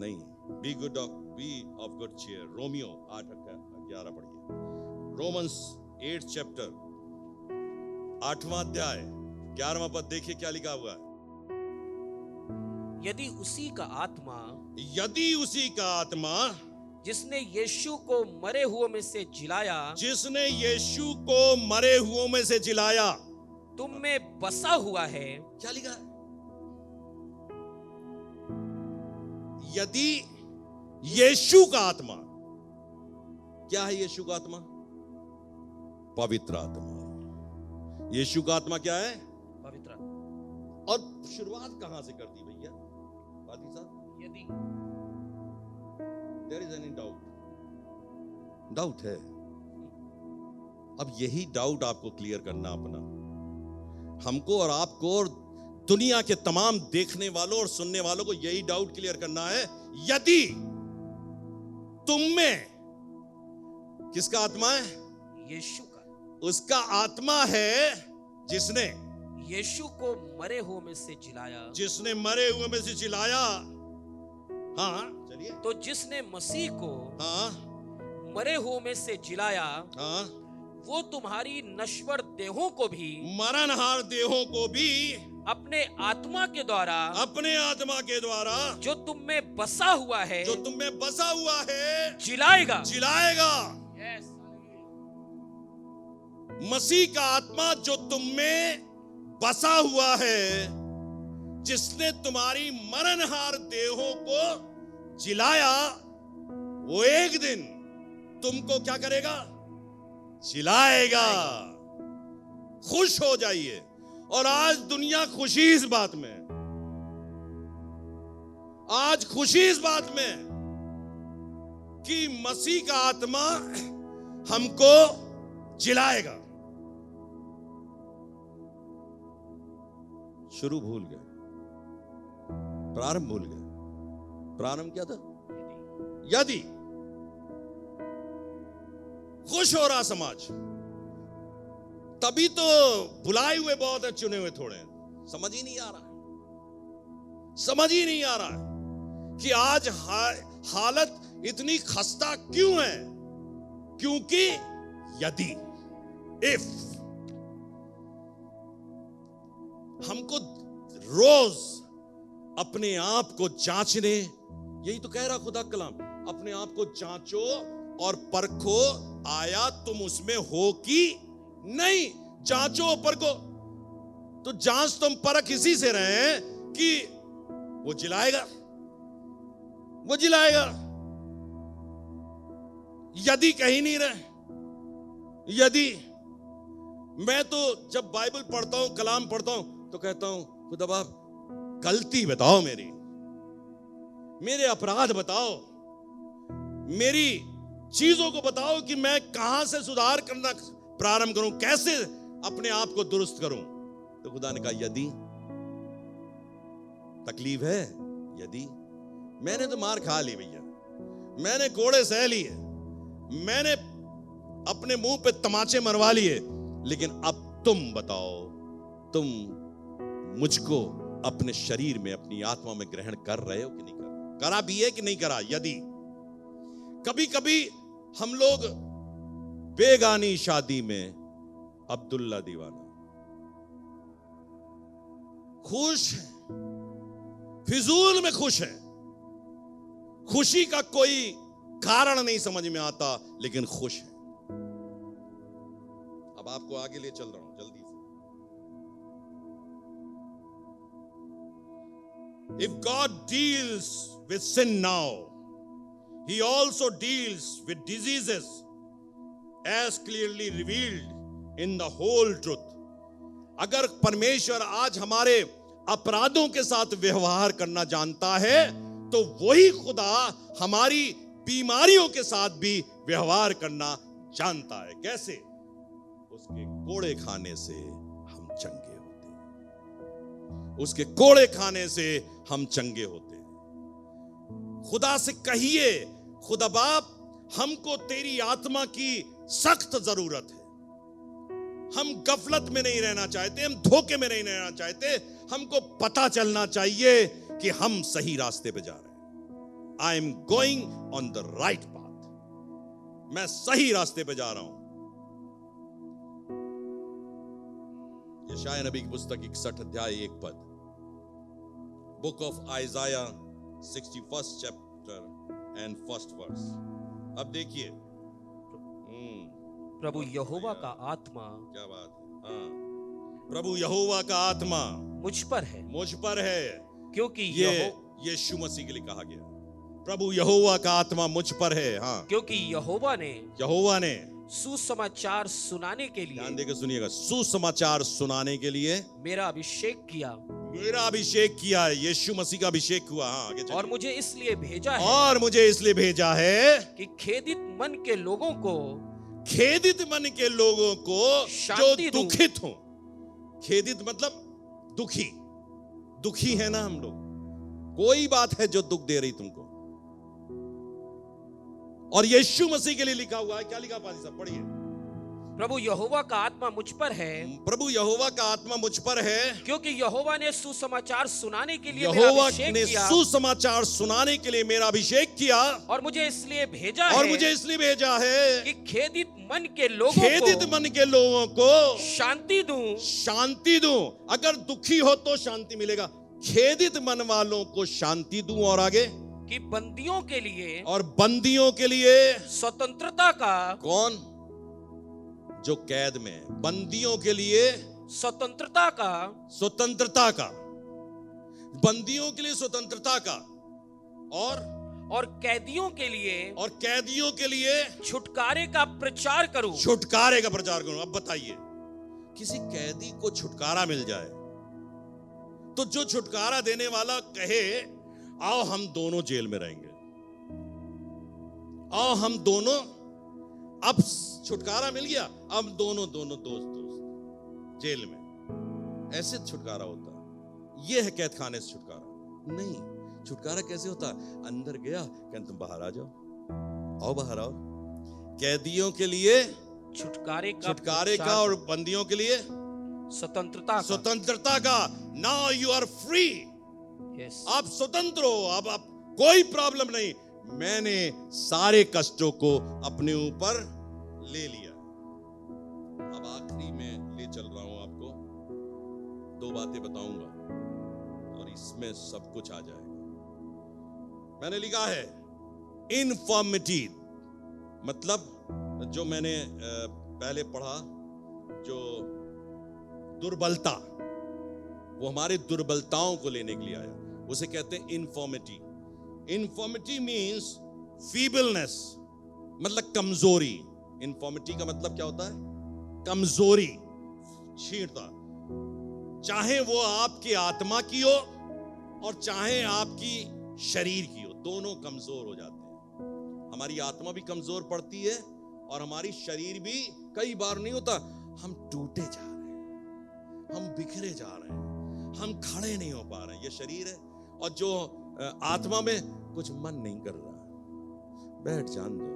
नहीं। Be of good cheer. रोमियो 8:11 पढ़िए। रोमन्स 8 चैप्टर 8वां अध्याय 11वां पद देखिए क्या लिखा हुआ है। यदि उसी का आत्मा यदि उसी का आत्मा जिसने यीशु को मरे हुओं में से जिलाया जिसने यीशु को मरे हुओं में से जिलाया तुम में बसा हुआ है। क्या लिखा है? यदि यीशु का आत्मा, क्या है यीशु का आत्मा? पवित्र आत्मा। यीशु का आत्मा क्या है? पवित्र। और शुरुआत कहां से कर दी भैया पादी साहब? यदि देयर इज एनी डाउट है। अब यही डाउट आपको क्लियर करना, अपना, हमको और आपको और दुनिया के तमाम देखने वालों और सुनने वालों को यही डाउट क्लियर करना है। यदि तुम में किसका आत्मा है? यीशु का। उसका आत्मा है जिसने यीशु को मरे हुओं में से जिलाया। जिसने मरे हुए में से जिलाया। हाँ चलिए। तो जिसने मसीह को हाँ मरे हुओं में से जिलाया हाँ वो तुम्हारी नश्वर देहों को भी मरणहार देहों को भी अपने आत्मा के द्वारा अपने आत्मा के द्वारा जो तुम में बसा हुआ है जो तुम में बसा हुआ है जिलाएगा। जिलाएगा। Yes. मसीह का आत्मा जो तुम में बसा हुआ है, जिसने तुम्हारी मरणहार देहों को जिलाया, वो एक दिन तुमको क्या करेगा? जिलाएगा। खुश हो जाइए। और आज दुनिया खुशी इस बात में, आज खुशी इस बात में कि मसीह का आत्मा हमको जिलाएगा। शुरू भूल गए, प्रारंभ भूल गए। प्रारंभ क्या था? यदि खुश हो रहा समाज, तभी तो बुलाए हुए बहुत है, चुने हुए थोड़े हैं। समझ ही नहीं आ रहा, समझ ही नहीं आ रहा कि आज हालत इतनी खस्ता क्यों है? क्योंकि यदि इफ हमको रोज अपने आप को जांचने, यही तो कह रहा खुदा कलाम, अपने आप को जांचो और परखो आया तुम उसमें हो कि नहीं। जांचो परखो, तो जांच तुम परख इसी से रहे हैं कि वो जिलाएगा, वो जिलाएगा। यदि कहीं नहीं रहे। यदि मैं तो जब बाइबल पढ़ता हूं, कलाम पढ़ता हूं, तो कहता हूं खुदा बाप गलती बताओ, मेरे अपराध बताओ, मेरी चीजों को बताओ कि मैं कहां से सुधार करना प्रारंभ करूं, कैसे अपने आप को दुरुस्त करूं। तो खुदा ने कहा यदि तकलीफ है, यदि मैंने तो मार खा ली भैया, मैंने कोड़े सह लिए, मैंने अपने मुंह पे तमाचे मरवा लिए, लेकिन अब तुम बताओ, तुम मुझको अपने शरीर में, अपनी आत्मा में ग्रहण कर रहे हो कि नहीं कर रहे? करा भी है कि नहीं करा? यदि कभी कभी हम लोग बेगानी शादी में अब्दुल्ला दीवाना खुश है, फिजूल में खुश है, खुशी का कोई कारण नहीं समझ में आता, लेकिन खुश है। अब आपको आगे ले चल रहा हूं जल्दी से। If God deals with sin now, He also deals with diseases as clearly revealed in the whole truth. अगर परमेश्वर आज हमारे अपराधों के साथ व्यवहार करना जानता है, तो वही खुदा हमारी बीमारियों के साथ भी व्यवहार करना जानता है। कैसे? उसके कोड़े खाने से हम चंगे होते हैं, उसके कोड़े खाने से हम चंगे होते हैं। खुदा से कहिए, खुदा बाप हमको तेरी आत्मा की सख्त जरूरत है, हम गफलत में नहीं रहना चाहते, हम धोखे में नहीं रहना चाहते। हमको पता चलना चाहिए कि हम सही रास्ते पे जा रहे हैं। I am going on the right path, मैं सही रास्ते पे जा रहा हूं। यशायाह नबी की पुस्तक 61 अध्याय 1 पद, book of Isaiah 61st chapter and 1st verse. अब देखिए, प्रभु यहोवा का आत्मा क्या बात है। हाँ, प्रभु यहोवा का आत्मा मुझ पर है, मुझ पर है, क्योंकि ये यीशु मसीह के लिए कहा गया। प्रभु यहोवा का आत्मा मुझ पर है। हाँ, क्योंकि यहोवा ने सुसमाचार सुनाने के लिए, ध्यान देकर सुनिएगा, सुसमाचार सुनाने के लिए मेरा अभिषेक किया, मेरा अभिषेक किया है। यीशु मसीह का अभिषेक हुआ। हाँ, आगे चलिए। और मुझे इसलिए भेजा है, और मुझे इसलिए भेजा है कि खेदित मन के लोगों को, खेदित मन के लोगों को, शांति जो दूं। दुखित हो। खेदित मतलब दुखी, दुखी है ना हम लोग। कोई बात है जो दुख दे रही तुमको, और यीशु मसीह के लिए लिखा हुआ है। क्या लिखा पाजी साहब, पढ़िए। प्रभु यहोवा का आत्मा मुझ पर है, प्रभु यहोवा का आत्मा मुझ पर है, क्योंकि यहोवा ने सुसमाचार सुनाने के लिए मेरा यहोवा अभिषेक ने किया, सुसमाचार सुनाने के लिए मेरा अभिषेक किया, और मुझे इसलिए भेजा और है, मुझे इसलिए भेजा है कि खेदित मन के लोगों खेदित को मन के लोगों को शांति दूं। शांति दूं। अगर दुखी हो तो शांति मिलेगा। खेदित मन वालों को शांति दूं, और आगे, कि बंदियों के लिए, और बंदियों के लिए, स्वतंत्रता का, कौन जो कैद में है, बंदियों के लिए स्वतंत्रता का, स्वतंत्रता का, बंदियों के लिए स्वतंत्रता का, और कैदियों के लिए, और कैदियों के लिए छुटकारे का प्रचार करूं। छुटकारे का प्रचार करूं। अब बताइए, किसी कैदी को छुटकारा मिल जाए तो जो छुटकारा देने वाला कहे, आओ हम दोनों जेल में रहेंगे, आओ हम दोनों, अब छुटकारा मिल गया, अब दोनों दोस्त जेल में, ऐसे छुटकारा होता। यह है कैद खाने से छुटकारा। नहीं, छुटकारा कैसे होता? अंदर गया, कहते तुम बाहर आ जाओ, आओ बाहर आओ। कैदियों के लिए छुटकारे का, और बंदियों के लिए स्वतंत्रता का। नाउ यू आर फ्री, आप स्वतंत्र हो। अब आप कोई प्रॉब्लम नहीं। मैंने सारे कष्टों को अपने ऊपर ले लिया। अब आखिरी में ले चल रहा हूं आपको, 2 बातें बताऊंगा और इसमें सब कुछ आ जाएगा। मैंने लिखा है इनफॉर्मिटी, मतलब जो मैंने पहले पढ़ा, जो दुर्बलता, वो हमारे दुर्बलताओं को लेने के लिए आया, उसे कहते हैं इनफॉर्मिटी। इनफॉर्मिटी मीन्स फीबलनेस, मतलब कमजोरी। इनफॉर्मिटी का मतलब क्या होता है? कमजोरी, क्षीणता। चाहे वो आपकी आत्मा की हो और चाहे आपकी शरीर की हो, दोनों कमजोर हो जाते हैं। हमारी आत्मा भी कमजोर पड़ती है और हमारी शरीर भी। कई बार नहीं होता, हम टूटे जा रहे हैं, हम बिखरे जा रहे हैं, हम खड़े नहीं हो पा रहे हैं। ये शरीर है, और जो आत्मा में कुछ मन नहीं कर रहा, बैठ जान दो,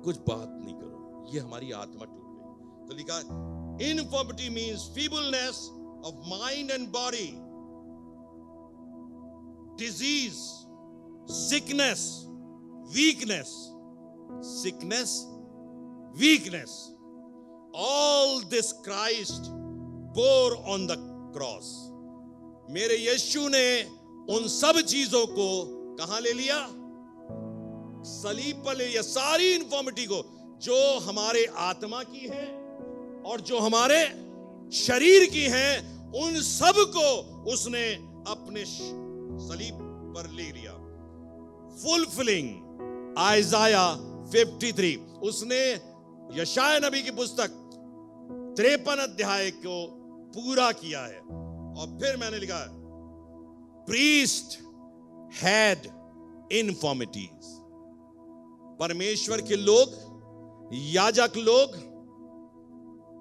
कुछ बात नहीं करो, ये हमारी आत्मा टूट गई। तो लिखा infirmity means feebleness of mind and body, disease, sickness, weakness, all this Christ bore on the cross. मेरे यीशु ने उन सब चीजों को कहां ले लिया? सलीब पर ले लिया। सारी इन्फॉर्मिटी को, जो हमारे आत्मा की है और जो हमारे शरीर की है, उन सब को उसने अपने सलीब पर ले लिया। फुलफिलिंग आइजाया 53, उसने यशायाह नबी की पुस्तक 53 अध्याय को पूरा किया है। और फिर मैंने लिखा है प्रीस्ट हैड इनफॉर्मिटीज। परमेश्वर के लोग, याजक लोग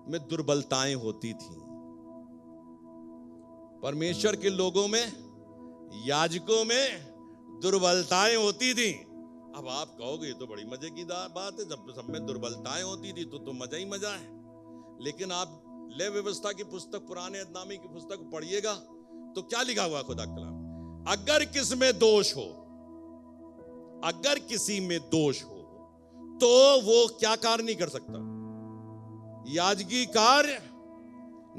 में दुर्बलताएं होती थी। परमेश्वर के लोगों में, याजकों में दुर्बलताएं होती थी। अब आप कहोगे ये तो बड़ी मजे की बात है, जब सब में दुर्बलताएं होती थी तो मजा ही मजा है। लेकिन आप ले व्यवस्था की पुस्तक, पुराने अहदनामे की पुस्तक पढ़िएगा तो क्या लिखा हुआ खुदा का कलाम, अगर किस में दोष हो, अगर किसी में दोष हो तो वो क्या कार्य नहीं कर सकता, याजकी कार्य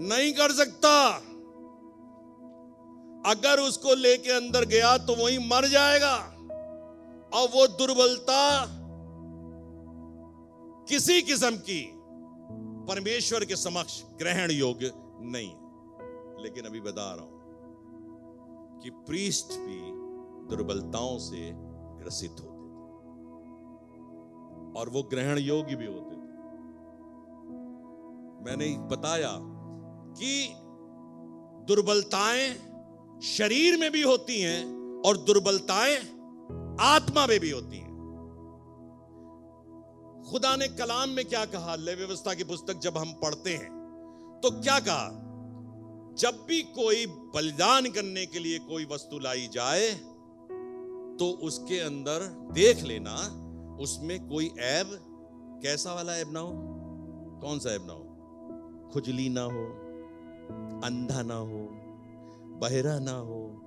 नहीं कर सकता। अगर उसको लेके अंदर गया तो वही मर जाएगा, और वो दुर्बलता किसी किस्म की परमेश्वर के समक्ष ग्रहण योग्य नहीं है। लेकिन अभी बता रहा हूं कि प्रीस्ट भी दुर्बलताओं से ग्रसित होते थे और वो ग्रहण योग्य भी होते थे। मैंने बताया कि दुर्बलताएं शरीर में भी होती हैं और दुर्बलताएं आत्मा में भी होती हैं। खुदा ने कलाम में क्या कहा, ले व्यवस्था की पुस्तक जब हम पढ़ते हैं तो क्या कहा, जब भी कोई बलिदान करने के लिए कोई वस्तु लाई जाए तो उसके अंदर देख लेना उसमें कोई ऐब, कैसा वाला ऐब ना हो, कौन सा ऐब ना हो, खुजली ना हो, अंधा ना हो, बहरा ना हो,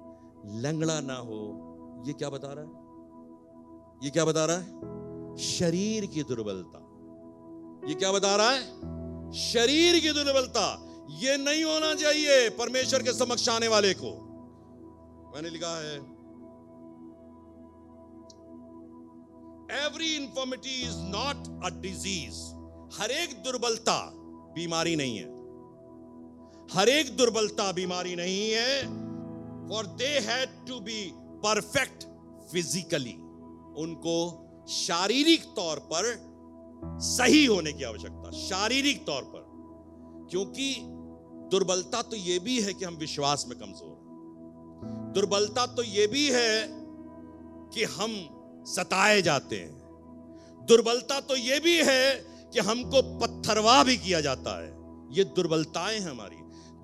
लंगड़ा ना हो। ये क्या बता रहा है, ये क्या बता रहा है, शरीर की दुर्बलता। ये क्या बता रहा है, शरीर की दुर्बलता। ये नहीं होना चाहिए परमेश्वर के समक्ष आने वाले को। मैंने लिखा है, every infirmity is not a disease. हर एक दुर्बलता बीमारी नहीं है, हर एक दुर्बलता बीमारी नहीं है। For they had to be perfect physically. उनको शारीरिक तौर पर सही होने की आवश्यकता, शारीरिक तौर पर। क्योंकि दुर्बलता तो यह भी है कि हम विश्वास में कमजोर हैं, दुर्बलता तो यह भी है कि हम सताए जाते हैं, दुर्बलता तो यह भी है कि हमको पत्थरवाह भी किया जाता है। ये दुर्बलताएं हैं हमारी।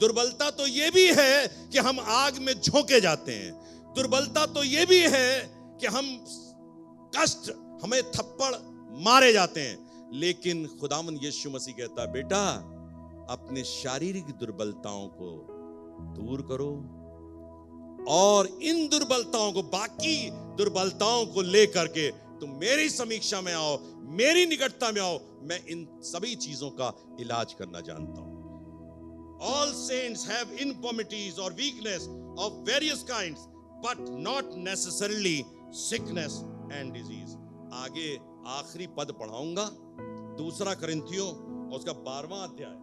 दुर्बलता तो यह भी है कि हम आग में झोंके जाते हैं। दुर्बलता तो यह भी है कि हम कष्ट, हमें थप्पड़ मारे जाते हैं। लेकिन खुदावंद यीशु मसीह कहता है, बेटा अपने शारीरिक दुर्बलताओं को दूर करो और इन दुर्बलताओं को, बाकी दुर्बलताओं को लेकर के तुम मेरी समीक्षा में आओ, मेरी निकटता में आओ। मैं इन सभी चीजों का इलाज करना जानता हूं। All saints have infirmities or weakness of various kinds, but not necessarily sickness and disease. आगे आखिरी पद पढ़ाऊंगा, 2 कुरिन्थियों और उसका 12वां अध्याय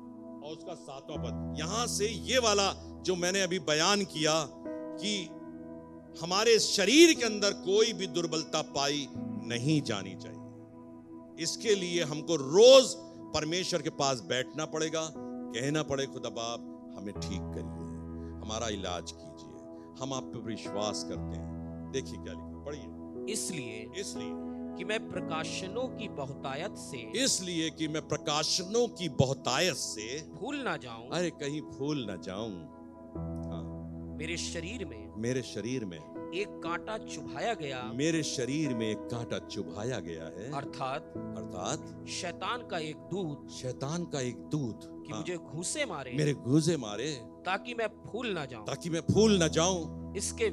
और उसका 7वां पद। यहां से ये वाला जो मैंने अभी बयान किया कि हमारे शरीर के अंदर कोई भी दुर्बलता पाई नहीं जानी चाहिए, इसके लिए हमको रोज परमेश्वर के पास बैठना पड़ेगा, कहना पड़े, खुदा बाप हमें ठीक करिए, हमारा इलाज कीजिए, हम आप पे विश्वास करते हैं। देखिए क्या लिखा, पढ़िए। इसलिए कि मैं प्रकाशनों की बहुतायत से, इसलिए कि मैं प्रकाशनों की बहुतायत से भूल ना जाऊं, अरे कहीं भूल ना जाऊं। हाँ, मेरे शरीर में एक कांटा चुभाया गया, मेरे शरीर में एक कांटा चुभाया गया है, अर्थात शैतान का एक दूत कि हाँ, मुझे घूंसे मारे, मेरे घूंसे मारे, ताकि मैं भूल ना जाऊं। इसके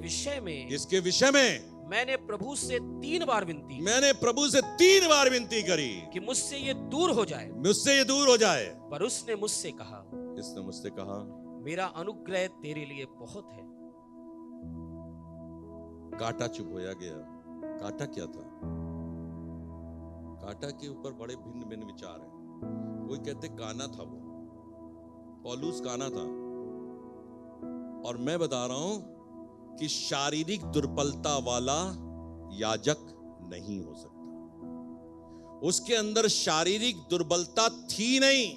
विषय में मैंने प्रभु से 3 बार विनती करी कि मुझसे ये दूर हो जाए, पर उसने मुझसे कहा, मेरा अनुग्रह तेरे लिए बहुत है। कांटा चुभाया गया। कांटा क्या था? कांटा के ऊपर बड़े भिन्न भिन्न विचार हैं। कोई कहते काना था, वो पौलुस काना था, और मैं बता रहा हूं कि शारीरिक दुर्बलता वाला याजक नहीं हो सकता। उसके अंदर शारीरिक दुर्बलता थी नहीं।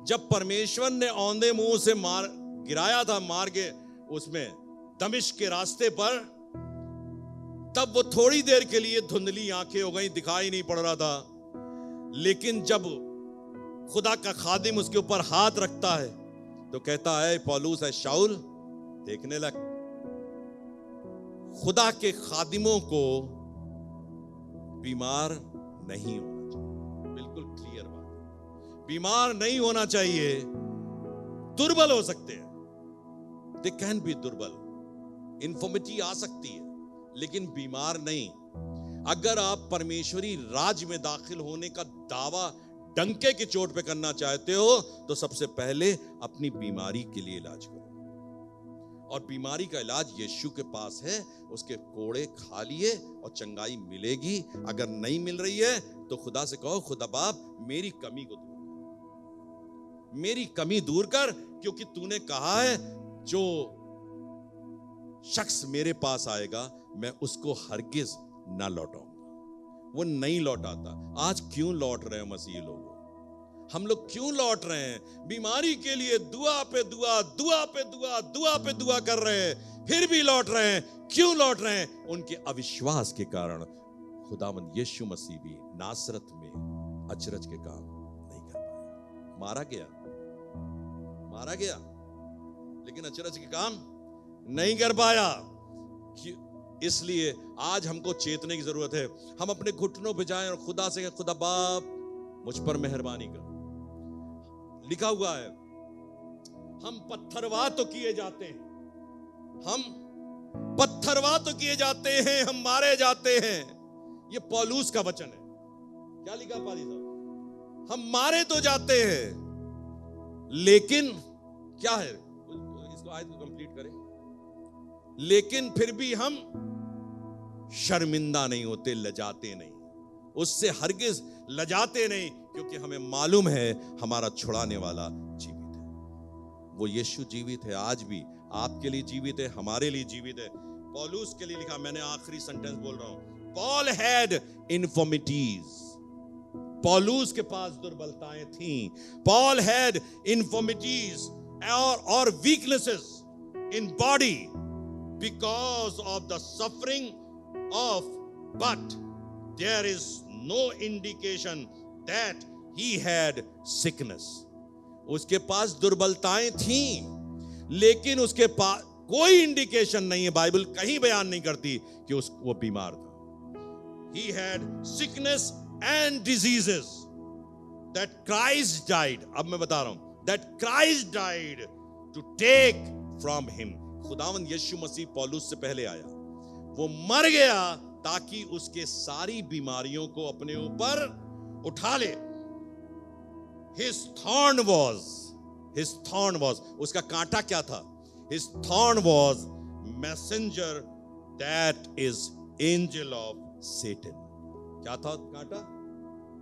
जब परमेश्वर ने औंधे मुंह से गिराया था, मार के उसमें दमिश्क के रास्ते पर, तब वो थोड़ी देर के लिए धुंधली आंखें हो गई, दिखाई नहीं पड़ रहा था। लेकिन जब खुदा का खादिम उसके ऊपर हाथ रखता है तो कहता है, पौलुस है शाऊल, देखने लग। खुदा के खादिमों को बीमार नहीं होना चाहिए, बिल्कुल क्लियर बात। बीमार नहीं होना चाहिए, दुर्बल हो सकते हैं, दे कैन बी दुर्बल, इन्फॉर्मिटी आ सकती है, लेकिन बीमार नहीं। अगर आप परमेश्वरी राज में दाखिल होने का दावा डंके की चोट पे करना चाहते हो तो सबसे पहले अपनी बीमारी के लिए इलाज करो, और बीमारी का इलाज यीशु के पास है। उसके कोड़े खा लिए और चंगाई मिलेगी। अगर नहीं मिल रही है तो खुदा से कहो, खुदा बाप मेरी कमी को दूर कर, मेरी कमी दूर कर, क्योंकि तूने कहा है जो शख्स मेरे पास आएगा मैं उसको हरगिज ना लौटाऊंगा। वो नहीं लौटाता। आज क्यों लौट रहे हैं मसीही लोग? हम लोग क्यों लौट रहे हैं? बीमारी के लिए दुआ पे दुआ, दुआ पे दुआ, दुआ पे दुआ कर रहे हैं, फिर भी लौट रहे हैं। क्यों लौट रहे हैं? उनके अविश्वास के कारण। खुदावंद यीशु मसीह भी नासरत में अचरज के काम नहीं कर पाया। मारा गया, लेकिन अचरज के काम नहीं कर पाया। इसलिए आज हमको चेतने की जरूरत है। हम अपने घुटनों पे जाएं और खुदा से, खुदा बाप मुझ पर मेहरबानी कर। लिखा हुआ है हम पत्थरवा तो किए जाते हैं, हम पत्थरवा तो किए जाते हैं, हम मारे जाते हैं। ये पौलुस का वचन है। क्या लिखा पादी साहब? हम मारे तो जाते हैं, लेकिन क्या है? इसको आयत को कंप्लीट करें। लेकिन फिर भी हम शर्मिंदा नहीं होते, लजाते नहीं, उससे हरगिज लजाते नहीं, क्योंकि हमें मालूम है हमारा छुड़ाने वाला जीवित है। वो यीशु जीवित है, आज भी आपके लिए जीवित है, हमारे लिए जीवित है। पौलुस के लिए लिखा, मैंने आखिरी सेंटेंस बोल रहा हूं। Paul had infirmities. पौलुस के पास दुर्बलताएं थीं। पॉल हैड इन्फॉर्मिटीज और weaknesses in body because of the suffering of, but there is no indication that he had sickness. उसके पास दुर्बलताएं थीं, लेकिन उसके पास कोई इंडिकेशन नहीं है, बाइबल कहीं बयान नहीं करती कि वो बीमार था। He had sickness and diseases that Christ died, अब मैं बता रहा हूं, that Christ died to take from him. खुदावंद यीशु मसीह पौलुस से पहले आया, वो मर गया ताकि उसके सारी बीमारियों को अपने ऊपर उठा ले। His thorn was, उसका कांटा क्या था? His thorn was messenger, that is angel of Satan. क्या था कांटा?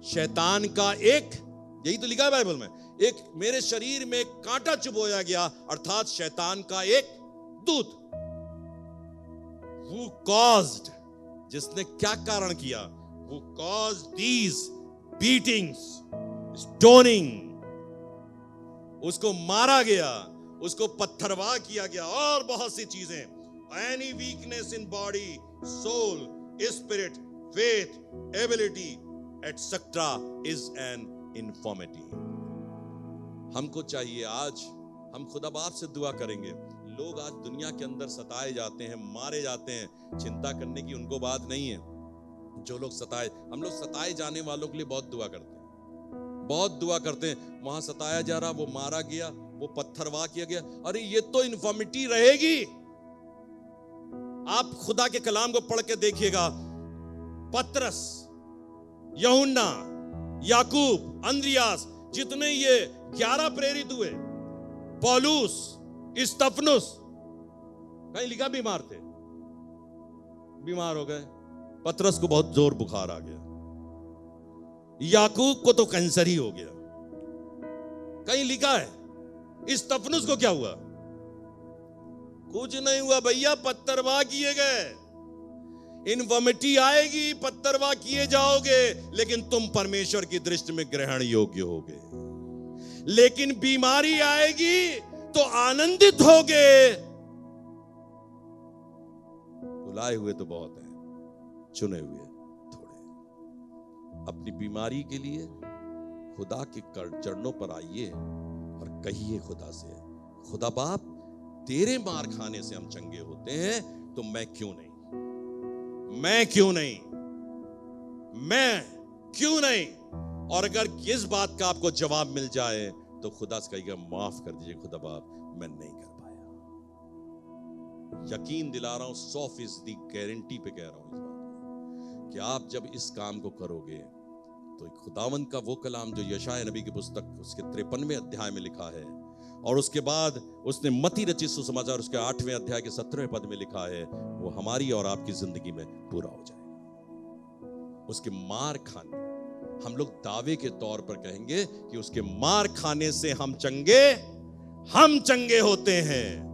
शैतान का एक, यही तो लिखा है बाइबल में, एक मेरे शरीर में कांटा चुभोया गया, अर्थात शैतान का एक दूत। Who caused, जिसने क्या कारण किया? Who caused these beatings, stoning, उसको मारा गया, उसको पत्थरवा किया गया, और बहुत सी चीजें। Any weakness in body, soul, spirit, faith, ability, etc. is an infirmity. हमको चाहिए, आज हम खुदा बाप से दुआ करेंगे। लोग आज दुनिया के अंदर सताए जाते हैं, मारे जाते हैं, चिंता करने की उनको बात नहीं है। जो लोग सताए, हम लोग सताए जाने वालों के लिए बहुत दुआ करते हैं, बहुत दुआ करते हैं। वहां सताया जा रहा, वो मारा गया, वो पत्थरवा किया गया, अरे ये तो इन्फॉर्मिटी रहेगी। आप खुदा के कलाम को पढ़ के देखिएगा, पतरस, यूहन्ना, याकूब, अंद्रियास, जितने ये 11 प्रेरित हुए, पौलुस, स्तिफनुस, कहीं लिखा बीमार थे, बीमार हो गए। पतरस को बहुत जोर बुखार आ गया, याकूब को तो कैंसर ही हो गया, कहीं लिखा है। स्तिफनुस को क्या हुआ? कुछ नहीं हुआ भैया, पत्थरवा किए गए। इन्फॉर्मिटी आएगी, पत्थरवा किए जाओगे, लेकिन तुम परमेश्वर की दृष्टि में ग्रहण योग्य होगे। लेकिन बीमारी आएगी तो आनंदित होगे। बुलाए हुए तो बहुत हैं, चुने हुए थोड़े। अपनी बीमारी के लिए खुदा के चरणों पर आइए और कहिए खुदा से, खुदा बाप तेरे मार खाने से हम चंगे होते हैं, तो मैं क्यों नहीं, मैं क्यों नहीं, मैं क्यों नहीं और अगर इस बात का आपको जवाब मिल जाए तो खुदा से कहिएगा माफ कर दीजिए खुदा बाप, मैं नहीं कर पाया। यकीन दिला रहा हूं, 100% गारंटी पे कह रहा हूं इस बात कि आप जब इस काम को करोगे तो खुदावंद का वो कलाम जो यशाया नबी की पुस्तक उसके 53वें अध्याय में लिखा है, और उसके बाद उसने मती रचित सुसमाचार उसके 8वें अध्याय के 17वें पद में लिखा है, वो हमारी और आपकी जिंदगी में पूरा हो जाएगा। उसके मार खाने, हम लोग दावे के तौर पर कहेंगे कि उसके मार खाने से हम चंगे होते हैं।